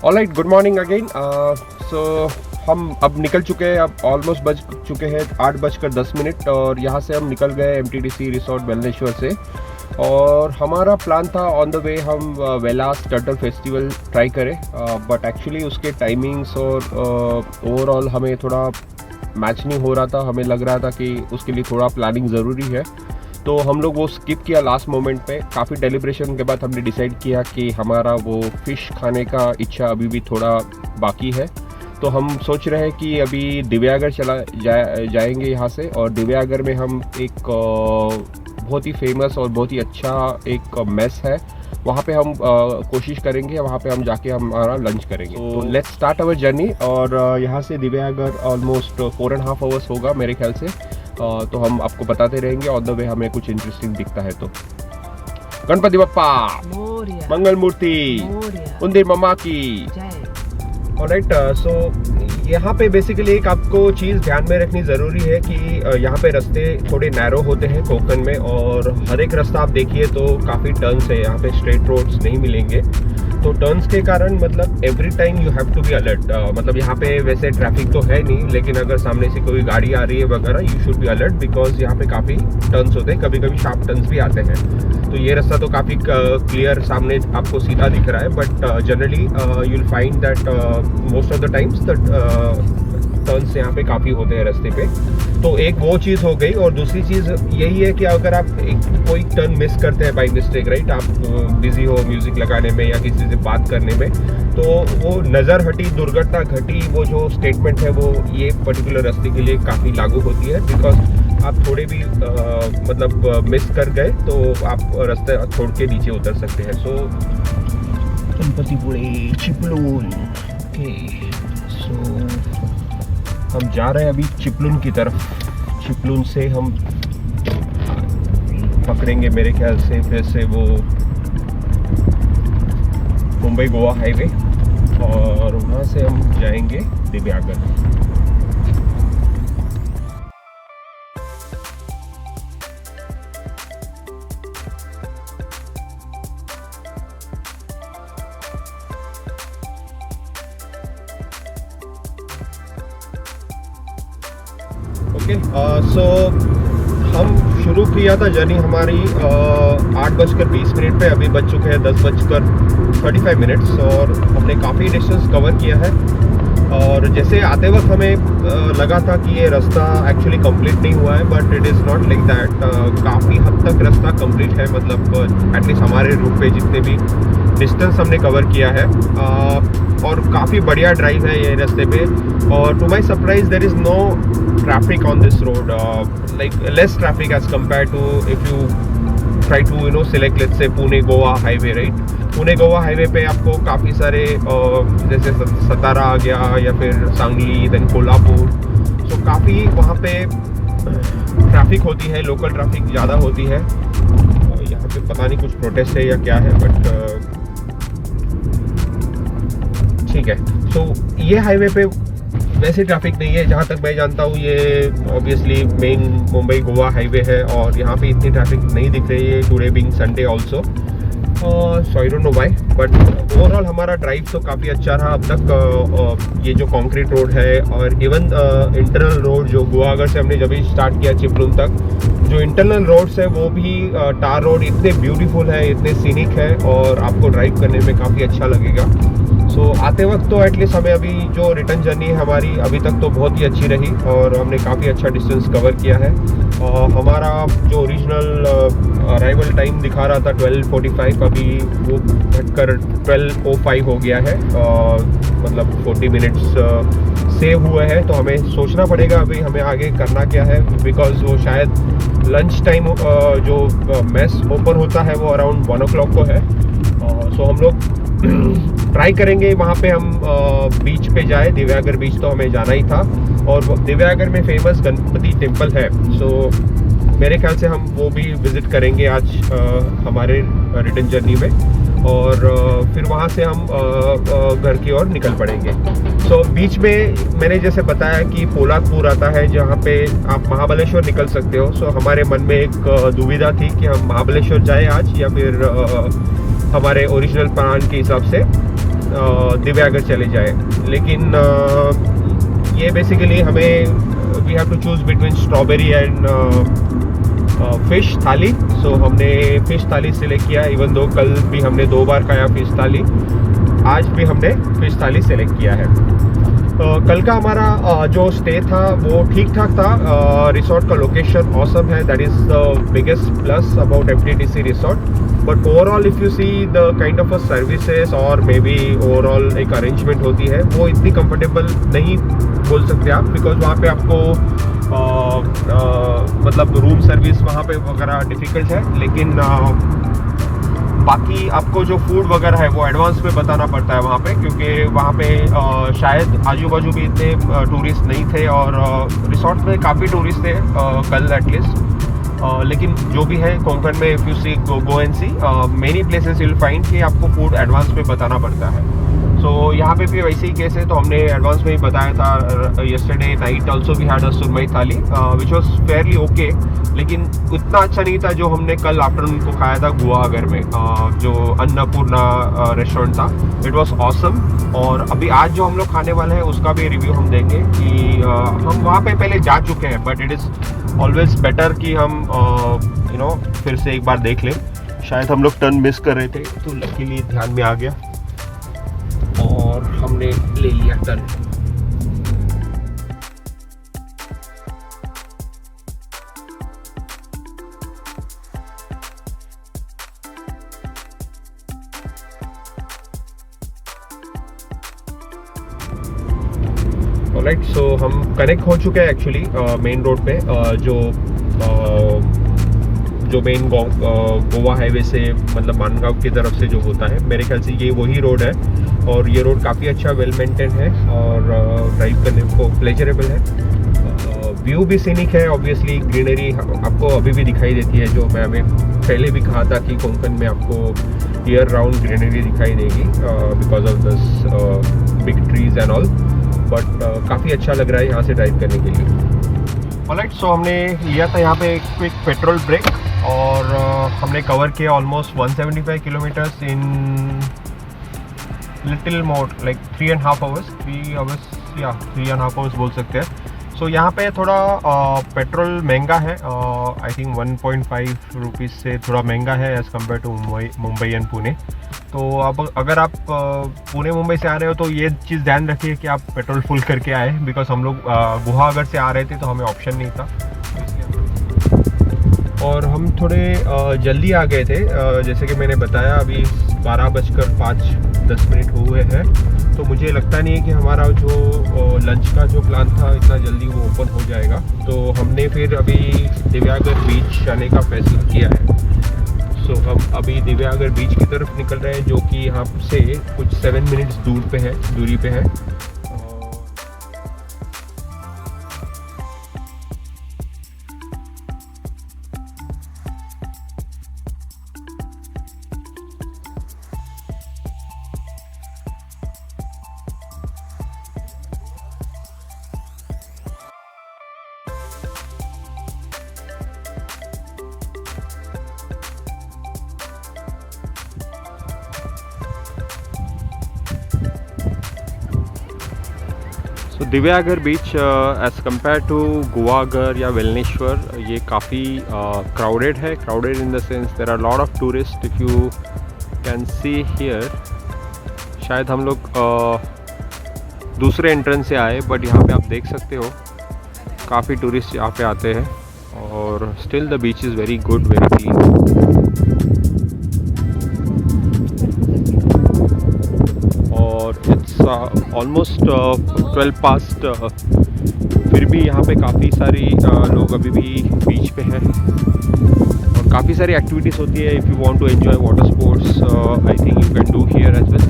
Alright, good morning again. So हम अब निकल चुके हैं, अब ऑलमोस्ट बज चुके हैं 8:10 और यहाँ से हम निकल गए MTDC रिसोर्ट बेलनेश्वर से। और हमारा प्लान था ऑन द वे हम वेलास टर्टल फेस्टिवल ट्राई करें, बट एक्चुअली उसके टाइमिंग्स और ओवरऑल हमें थोड़ा मैच नहीं हो रहा था। हमें लग रहा था कि उसके लिए थोड़ा प्लानिंग ज़रूरी है, तो हम लोग वो स्किप किया लास्ट मोमेंट पे। काफ़ी डेलिब्रेशन के बाद हमने डिसाइड किया कि हमारा वो फ़िश खाने का इच्छा अभी भी थोड़ा बाकी है। तो हम सोच रहे हैं कि अभी दिव्यागर जाएंगे यहाँ से, और दिव्यागर में हम एक बहुत ही फेमस और बहुत ही अच्छा एक मेस है, वहाँ पे हम कोशिश करेंगे, वहाँ पे हम जाके हमारा लंच करेंगे। तो लेट्स स्टार्ट अवर जर्नी। और यहाँ से दिव्यागर ऑलमोस्ट 4.5 आवर्स होगा मेरे ख्याल से। तो हम आपको बताते रहेंगे ऑन द वे हमें कुछ इंटरेस्टिंग दिखता है तो। गणपति बप्पा मोरिया, मंगल मूर्ति, उंदीर मम्मा की ऑलराइट। सो यहाँ पे बेसिकली एक आपको चीज़ ध्यान में रखनी ज़रूरी है कि यहाँ पे रास्ते थोड़े नैरो होते हैं कोकन में, और हर एक रास्ता आप देखिए तो काफ़ी टर्न्स है, यहाँ पे स्ट्रेट रोड्स नहीं मिलेंगे। तो टर्न्स के कारण मतलब every time you have to be alert. मतलब यहाँ पे वैसे ट्रैफिक तो है नहीं, लेकिन अगर सामने से कोई गाड़ी आ रही है वगैरह, you should be alert, because यहाँ पे काफ़ी टर्न्स होते हैं, कभी कभी शार्प टर्न्स भी आते हैं। तो ये रास्ता तो काफ़ी क्लियर सामने आपको सीधा दिख रहा है, but generally you will find that most of the times the turns यहाँ पे काफ़ी होते हैं रास्ते पे। तो एक वो चीज़ हो गई, और दूसरी चीज़ यही है कि अगर आप कोई टर्न मिस करते हैं बाई मिस्टेक, राइट, आप बिजी हो म्यूज़िक लगाने में या किसी से बात करने में, तो वो नज़र हटी दुर्घटना घटी, वो जो स्टेटमेंट है वो ये पर्टिकुलर रास्ते के लिए काफ़ी लागू होती है। बिकॉज आप थोड़े भी मतलब मिस कर गए तो आप रास्ते छोड़ के नीचे उतर सकते हैं। सो गणपतिपुळे चिपलून, ओके। सो हम जा रहे हैं अभी चिपलून की तरफ। चिपलून से हम पकड़ेंगे मेरे ख्याल से फिर से वो मुंबई गोवा हाईवे, और वहाँ से हम जाएंगे दिव्यागर। ओके, सो हम शुरू किया था जर्नी हमारी 8:20 पे, अभी बज चुके हैं 10:35, और हमने काफ़ी डिस्टेंस कवर किया है। और जैसे आते वक्त हमें लगा था कि ये रास्ता एक्चुअली कंप्लीट नहीं हुआ है, but it is not like that. काफ़ी हद तक रास्ता कंप्लीट है, मतलब एटलीस्ट हमारे रूट पे जितने भी डिस्टेंस हमने कवर किया है, और काफ़ी बढ़िया ड्राइव है ये रास्ते पे। और to my surprise there is no traffic on this road, like less traffic as compared to if you try to select let's say Pune Goa highway, right? Pune Goa highway पे आपको काफ़ी सारे जैसे सतारा आ गया या फिर सांगली, देन कोल्हापुर, सो काफ़ी वहाँ पे ट्रैफिक होती है, लोकल ट्रैफिक ज़्यादा होती है। यहाँ पे पता नहीं कुछ प्रोटेस्ट है या क्या है, बट ठीक है। सो ये हाईवे पे वैसे ट्रैफिक नहीं है जहाँ तक मैं जानता हूँ। ये obviously main Mumbai Goa highway है, और यहाँ पे इतनी ट्रैफिक नहीं दिख रही है, today being Sunday also. So I don't know why, but overall हमारा ड्राइव तो काफ़ी अच्छा रहा अब तक। ये जो कॉन्क्रीट रोड है, और इवन इंटरनल रोड जो गुवागर से हमने जब भी स्टार्ट किया चिपलून तक, जो इंटरनल रोड्स है वो भी टार रोड इतने ब्यूटीफुल है, इतने सीनिक है, और आपको ड्राइव करने में काफ़ी अच्छा लगेगा। सो आते वक्त तो एटलीस्ट हमें अभी जो रिटर्न जर्नी है हमारी अभी तक तो बहुत ही अच्छी रही, और हमने काफ़ी अच्छा डिस्टेंस कवर किया है। हमारा जो ओरिजिनल अराइवल टाइम दिखा रहा था 12:45, अभी वो घटकर 12:05 हो गया है, मतलब 40 मिनट्स सेव हुए हैं। तो हमें सोचना पड़ेगा अभी हमें आगे करना क्या है, बिकॉज वो शायद लंच टाइम जो मेस ओपन होता है वो अराउंड 1 o'clock को है। सो हम लोग ट्राई करेंगे वहाँ पे हम बीच पे जाए, दिव्यागर बीच तो हमें जाना ही था, और दिव्यागर में फेमस गणपति टेम्पल है। सो मेरे ख्याल से हम वो भी विज़िट करेंगे आज हमारे रिटर्न जर्नी में, और फिर वहाँ से हम घर की ओर निकल पड़ेंगे। सो बीच में मैंने जैसे बताया कि पोलादपुर आता है, जहाँ पे आप महाबलेश्वर निकल सकते हो। सो हमारे मन में एक दुविधा थी कि हम महाबलेश्वर जाएं आज, या फिर हमारे ओरिजिनल प्लान के हिसाब से दिव्यागर चले जाए। लेकिन ये बेसिकली हमें we have to choose between strawberry and fish thali. So हमने फ़िश थाली सेलेक्ट किया, इवन दो कल भी हमने 2 बार खाया फ़िश थाली, आज भी हमने फ़िश थाली सेलेक्ट किया है। कल का हमारा जो स्टे था वो ठीक ठाक था। रिसोर्ट का लोकेशन ऑसम है, that is the biggest plus about FTTC resort. But overall if you see the kind of services और मे बी ओवरऑल एक अरेंजमेंट होती है, वो इतनी कंफर्टेबल नहीं बोल सकते आप, बिकॉज वहाँ पे आपको मतलब रूम सर्विस वहाँ पे वगैरह डिफ़िकल्ट है। लेकिन बाकी आपको जो फूड वगैरह है वो एडवांस में बताना पड़ता है वहाँ पे, क्योंकि वहाँ पे शायद आजू बाजू भी इतने टूरिस्ट नहीं थे, और रिसोर्ट में काफ़ी टूरिस्ट थे कल एटलीस्ट। लेकिन जो भी है कोंकण में if you see go and see many places you will find कि आपको फूड एडवांस में बताना पड़ता है। सो यहाँ पे भी वैसे ही केस है, तो हमने एडवांस में ही बताया था। Yesterday night also we had a surmai thali which was Fairlie okay, लेकिन उतना अच्छा नहीं था जो हमने कल आफ्टरनून को खाया था गुवाहागर में, जो अन्नपूर्णा रेस्टोरेंट था। It was awesome. और अभी आज जो हम लोग खाने वाले हैं उसका भी रिव्यू हम देंगे कि हम वहाँ पे पहले जा चुके हैं, but it is always better कि हम यू नो फिर से एक बार देख लें। शायद हम लोग टर्न मिस कर रहे थे, तो लकीली ध्यान में आ गया और हमने ले लिया टर्न। ऑलराइट, सो हम कनेक्ट हो चुके हैं एक्चुअली मेन रोड पे, जो मेन गोवा हाईवे से मतलब मानगांव की तरफ से जो होता है, मेरे ख्याल से ये वही रोड है। और ये रोड काफ़ी अच्छा वेल मेंटेन है और ड्राइव करने को प्लेजरेबल है। व्यू भी सीनिक है, ऑब्वियसली ग्रीनरी आपको अभी भी दिखाई देती है, जो मैं अभी पहले भी कहा था कि कोंकण में आपको ईयर राउंड ग्रीनरी दिखाई देगी because of this big trees and all. But काफ़ी अच्छा लग रहा है यहाँ से ड्राइव करने के लिए। ऑलराइट, सो हमने लिया था यहाँ पे एक क्विक पेट्रोल ब्रेक और हमने कवर किया almost 175 kilometres in little more like 3.5 hours, 3.5 hours बोल सकते हैं। सो यहाँ पे थोड़ा पेट्रोल महंगा है, आई थिंक 1.5 रुपीज़ से थोड़ा महंगा है as compare to Mumbai and Pune. तो अब अगर आप पुणे मुंबई से आ रहे हो तो ये चीज़ ध्यान रखिए कि आप पेट्रोल फुल करके आए, बिकॉज हम लोग गुवाहागर से आ रहे थे तो हमें ऑप्शन नहीं था। और हम थोड़े जल्दी आ गए थे, जैसे कि मैंने बताया अभी 12:05 हुए हैं, तो मुझे लगता नहीं है कि हमारा जो लंच का जो प्लान था इतना जल्दी वो ओपन हो जाएगा। तो हमने फिर अभी दिव्यागर बीच जाने का फैसला किया है। सो हम अभी दिव्यागर बीच की तरफ निकल रहे हैं, जो कि यहाँ से कुछ 7 मिनट्स दूरी पे है। So Diveagar beach as compare to Guhagar या वेलनेश्वर ये काफ़ी क्राउडेड है। Crowded in the sense there are lot of tourist, if you can see here. शायद हम लोग दूसरे एंट्रेंस से आए, बट यहाँ पे आप देख सकते हो काफ़ी टूरिस्ट यहाँ पे आते हैं। और still the beach is very good, very clean. और इट्स ऑलमोस्ट 12 पास्ट, फिर भी यहाँ पे काफ़ी सारी लोग अभी भी बीच पे हैं और काफ़ी सारी एक्टिविटीज़ होती है। If you want to enjoy water sports, I think you can do here as well.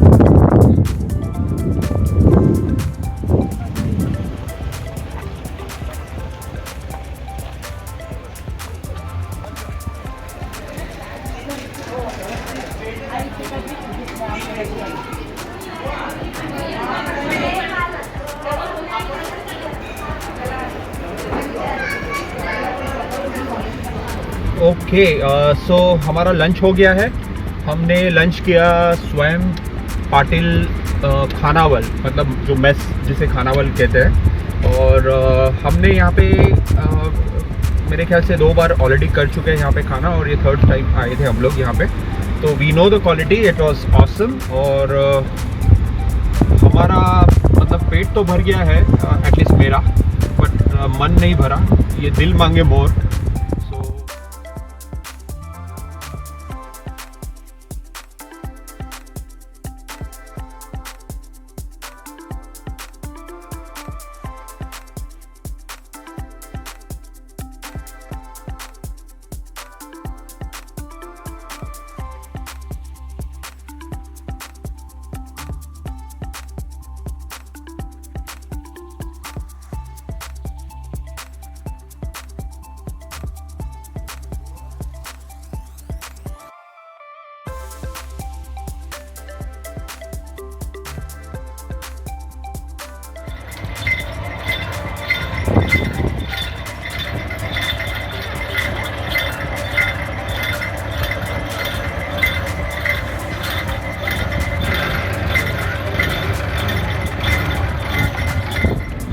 Okay, so हमारा लंच हो गया है। हमने लंच किया स्वयं पाटिल खानावल, मतलब जो मेस जिसे खानावल कहते हैं। और हमने यहाँ पे मेरे ख्याल से 2 बार ऑलरेडी कर चुके हैं यहाँ पे खाना, और ये 3rd टाइम आए थे हम लोग यहाँ पे। तो we know the quality, it was awesome. और हमारा मतलब पेट तो भर गया है, एटलीस्ट मेरा, बट मन नहीं भरा, ये दिल मांगे मोर।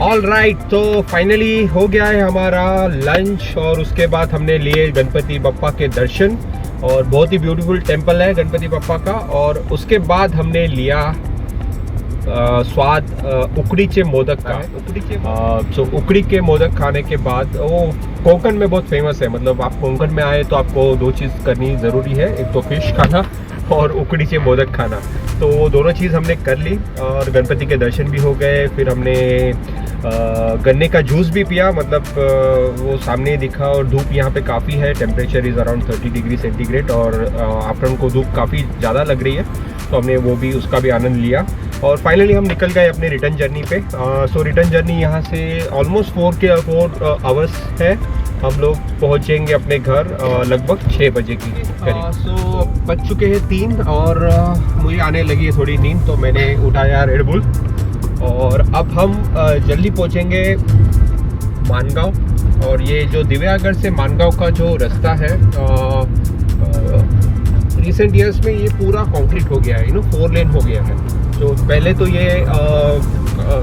ऑल राइट, तो फाइनली हो गया है हमारा लंच, और उसके बाद हमने लिए गणपति बप्पा के दर्शन, और बहुत ही ब्यूटीफुल टेम्पल है गणपति बप्पा का। और उसके बाद हमने लिया स्वाद उकड़ीचे मोदक का। तो उकड़ी के मोदक खाने के बाद, वो कोंकण में बहुत फेमस है, मतलब आप कोंकण में आए तो आपको 2 चीज़ करनी ज़रूरी है, एक तो फिश खाना और उकड़ीचे मोदक खाना। तो वो दोनों चीज़ हमने कर ली, और गणपति के दर्शन भी हो गए। फिर हमने गन्ने का जूस भी पिया, मतलब वो सामने ही दिखा। और धूप यहाँ पे काफ़ी है, temperature is around 30 degree centigrade, और आफ्टरनून को धूप काफ़ी ज़्यादा लग रही है, तो हमने वो भी, उसका भी आनंद लिया। और फाइनली हम निकल गए अपने रिटर्न जर्नी पे। सो रिटर्न जर्नी यहाँ से ऑलमोस्ट 4 आवर्स है। हम लोग पहुँचेंगे अपने घर लगभग 6 बजे की करीब। सो बज चुके हैं 3, और मुझे आने लगी है थोड़ी नींद, तो मैंने उठाया रेड बुल। और अब हम जल्दी पहुँचेंगे मानगांव। और ये जो दिव्यागढ़ से मानगांव का जो रास्ता है, रिसेंट ईयर्स में ये पूरा कंक्रीट हो गया है, 4 लेन हो गया है। तो पहले तो ये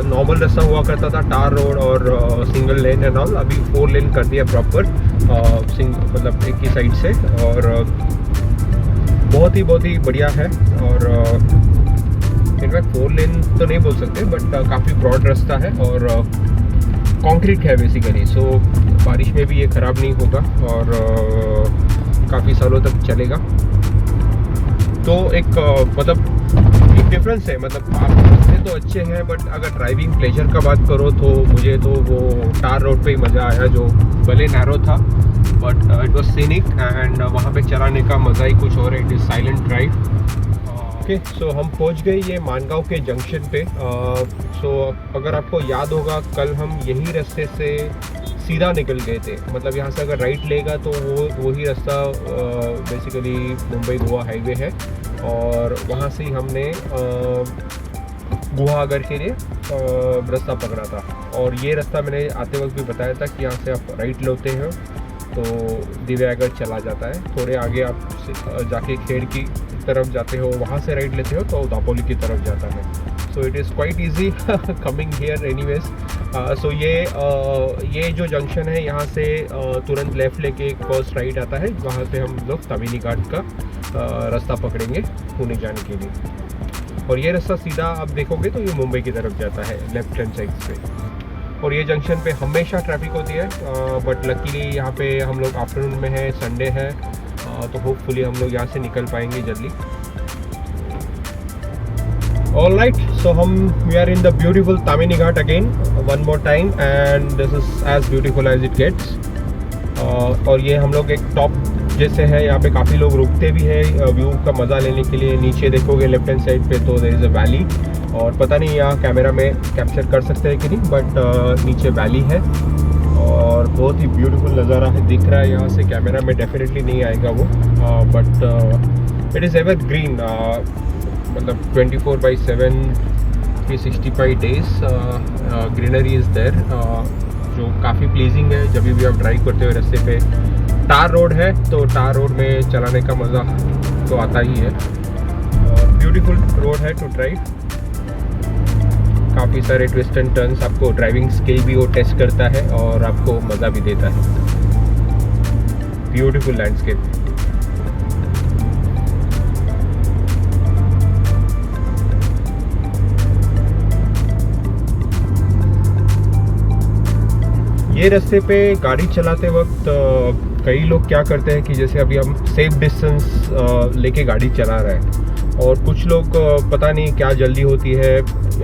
नॉर्मल रास्ता हुआ करता था, टार रोड और सिंगल लेन एंड ऑल। अभी 4 लेन कर दिया प्रॉपर, मतलब एक ही साइड से, और बहुत ही बढ़िया है। और इनफैक्ट 4 लेन तो नहीं बोल सकते, बट काफ़ी ब्रॉड रास्ता है, और कंक्रीट है बेसिकली। सो बारिश में भी ये ख़राब नहीं होगा, और काफ़ी सालों तक चलेगा। तो एक मतलब एक डिफरेंस है, मतलब आप रास्ते तो अच्छे हैं, बट अगर ड्राइविंग प्लेजर का बात करो तो मुझे तो वो टार रोड पे ही मज़ा आया, जो भले नैरो था but it was scenic, and वहाँ पे चलाने का मज़ा ही कुछ और है। It is silent drive. Okay, so हम पहुँच गए ये मानगांव के जंक्शन पे। सो अगर आपको याद होगा, कल हम यही रास्ते से सीधा निकल गए थे, मतलब यहाँ से अगर राइट लेगा तो वो वही रास्ता बेसिकली मुंबई गोवा हाईवे है, और वहाँ से ही हमने गुहागर के लिए रास्ता पकड़ा था। और ये रास्ता मैंने आते वक्त भी बताया था कि यहाँ से आप राइट लेते हो तो दिव्यागढ़ चला जाता है। थोड़े आगे आप जाके खेड़ की तरफ जाते हो, वहाँ से राइट लेते हो तो दापोली की तरफ जाता है। So it is quite easy coming here anyways. So ये जो जंक्शन है, यहाँ से तुरंत लेफ़्ट लेके एक फर्स्ट राइट आता है, वहाँ पे हम लोग तमिनी घाट का रास्ता पकड़ेंगे पुणे जाने के लिए। और ये रास्ता सीधा आप देखोगे तो ये मुंबई की तरफ जाता है लेफ्ट हैंड साइड पे। और ये जंक्शन पे हमेशा ट्रैफिक होती है, बट लकीली यहाँ पे हम लोग आफ्टरनून में है, संडे है, तो होपफुली हम लोग यहाँ से निकल पाएंगे जल्दी। All right, so we are in the beautiful Tamini Ghat again, one more time, and this is as beautiful as it gets. और ये हम लोग एक टॉप जैसे है, यहाँ पे काफ़ी लोग रुकते भी हैं व्यू का मज़ा लेने के लिए। नीचे देखोगे लेफ्ट हैंड साइड पे तो देयर इज़ अ वैली, और पता नहीं यहाँ कैमरा में कैप्चर कर सकते हैं कि नहीं, बट नीचे वैली है और बहुत ही ब्यूटीफुल नज़ारा है, दिख रहा है यहाँ से। कैमरा में डेफिनेटली नहीं आएगा वो, but it is ever green, मतलब 24/7 365 डेज ग्रीनरी इज़ देयर, जो काफ़ी प्लीजिंग है। जब भी आप ड्राइव करते हुए रास्ते पे, टार रोड है तो टार रोड में चलाने का मज़ा तो आता ही है, और ब्यूटीफुल रोड है टू ड्राइव। काफ़ी सारे ट्विस्ट एंड टर्न्स, आपको ड्राइविंग स्किल भी वो टेस्ट करता है और आपको मज़ा भी देता है। Beautiful landscape. ये रास्ते पे गाड़ी चलाते वक्त कई लोग क्या करते हैं कि जैसे अभी हम सेफ डिस्टेंस लेके गाड़ी चला रहे हैं और कुछ लोग पता नहीं क्या जल्दी होती है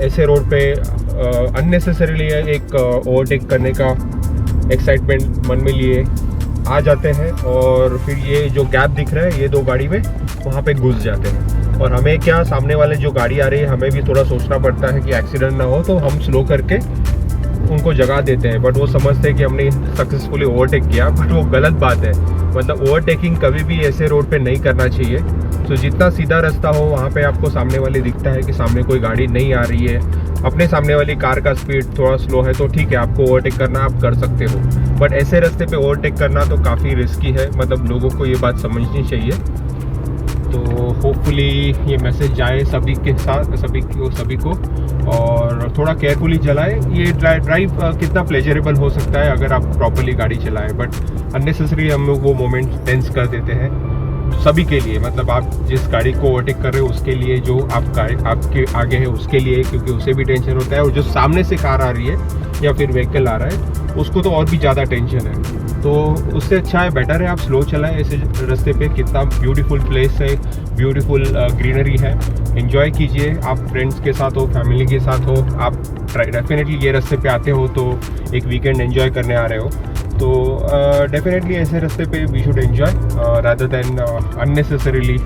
ऐसे रोड पे अननेसेसरीली एक ओवरटेक करने का एक्साइटमेंट मन में लिए आ जाते हैं और फिर ये जो गैप दिख रहा है ये दो गाड़ी में वहाँ पे घुस जाते हैं। और हमें क्या, सामने वाले जो गाड़ी आ रही है हमें भी थोड़ा सोचना पड़ता है कि एक्सीडेंट ना हो, तो हम स्लो करके उनको जगा देते हैं। बट वो समझते हैं कि हमने सक्सेसफुली ओवरटेक किया, बट वो गलत बात है। मतलब ओवरटेकिंग कभी भी ऐसे रोड पे नहीं करना चाहिए। तो जितना सीधा रास्ता हो वहाँ पे आपको सामने वाले दिखता है कि सामने कोई गाड़ी नहीं आ रही है, अपने सामने वाली कार का स्पीड थोड़ा स्लो है तो ठीक है, आपको ओवरटेक करना आप कर सकते हो। बट ऐसे रास्ते पे ओवरटेक करना तो काफ़ी रिस्की है, मतलब लोगों को ये बात समझनी चाहिए। तो होपफुली ये मैसेज जाए सभी के साथ, सभी को और थोड़ा केयरफुली चलाएं। ये ड्राइव कितना प्लेजरेबल हो सकता है अगर आप प्रॉपर्ली गाड़ी चलाएं, बट अननेसेसरी हम लोग वो मोमेंट टेंस कर देते हैं सभी के लिए। मतलब आप जिस गाड़ी को ओवरटेक कर रहे हो उसके लिए, जो आपके आगे है उसके लिए, क्योंकि उसे भी टेंशन होता है, और जो सामने से कार आ रही है या फिर व्हीकल आ रहा है उसको तो और भी ज़्यादा टेंशन है। तो उससे अच्छा है, बेटर है आप स्लो चलाएं ऐसे रास्ते पे। कितना ब्यूटीफुल प्लेस है, ब्यूटीफुल ग्रीनरी है, एंजॉय कीजिए। आप फ्रेंड्स के साथ हो, फैमिली के साथ हो, आप डेफिनेटली ये रास्ते पे आते हो तो एक वीकेंड एंजॉय करने आ रहे हो, तो डेफिनेटली ऐसे रास्ते पे we should enjoy rather than unnecessarily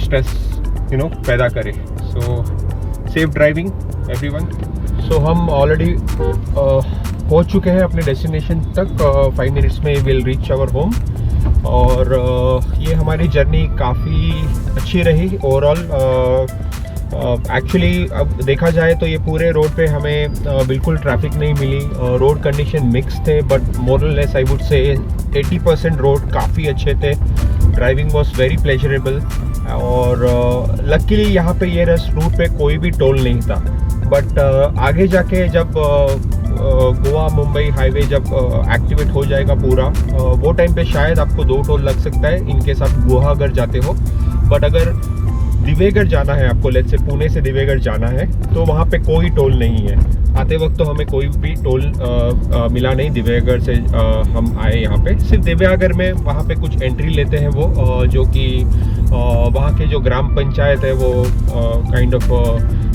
stress पैदा करें। So safe driving everyone. So हम ऑलरेडी पहुंच चुके हैं अपने डेस्टिनेशन तक। 5 मिनट्स में विल रीच आवर होम। और ये हमारी जर्नी काफ़ी अच्छी रही ओवरऑल। एक्चुअली अब देखा जाए तो ये पूरे रोड पे हमें बिल्कुल ट्रैफिक नहीं मिली। रोड कंडीशन मिक्स थे, but more or less I would say 80% road काफ़ी अच्छे थे। ड्राइविंग वॉज वेरी प्लेजरेबल और लकीली यहाँ पे ये रूट पे कोई भी टोल नहीं था। बट आगे जाके जब गोवा मुंबई हाईवे जब एक्टिवेट हो जाएगा पूरा, वो टाइम पे शायद आपको 2 टोल लग सकता है इनकेस आप गोवा अगर जाते हो। बट अगर दिवेगढ़ जाना है आपको, लेट्स से पुणे से दिवेगढ़ जाना है, तो वहाँ पे कोई टोल नहीं है। आते वक्त तो हमें कोई भी टोल मिला नहीं। दिवेगढ़ से हम आए यहाँ पे, सिर्फ दिव्यागढ़ में वहाँ पे कुछ एंट्री लेते हैं वो, जो कि वहाँ के जो ग्राम पंचायत है वो काइंड ऑफ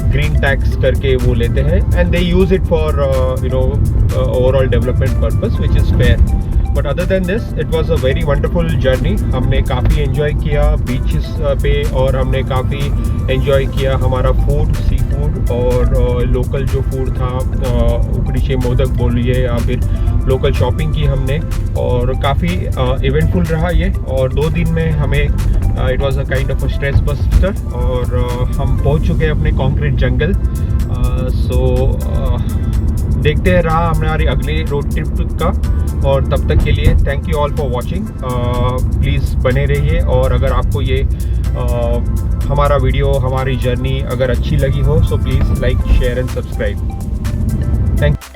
ग्रीन टैक्स करके वो लेते हैं, and they use it for overall development purpose which is fair. But other than this it was a very wonderful journey. हमने काफ़ी एंजॉय किया बीचेस पे, और हमने काफ़ी एंजॉय किया हमारा फूड, सी फूड और लोकल जो फूड था, उकड़ीचे मोदक बोलिए या फिर लोकल शॉपिंग की हमने, और काफ़ी इवेंटफुल रहा ये। और 2 दिन में हमें it was a kind of a stress buster, और हम पहुंच चुके हैं अपने कॉन्क्रीट जंगल। देखते हैं रहा हमारी अगली रोड ट्रिप का, और तब तक के लिए thank you all for watching. Please बने रहिए, और अगर आपको ये हमारा वीडियो, हमारी जर्नी अगर अच्छी लगी हो, so please like, share and subscribe. Thank you.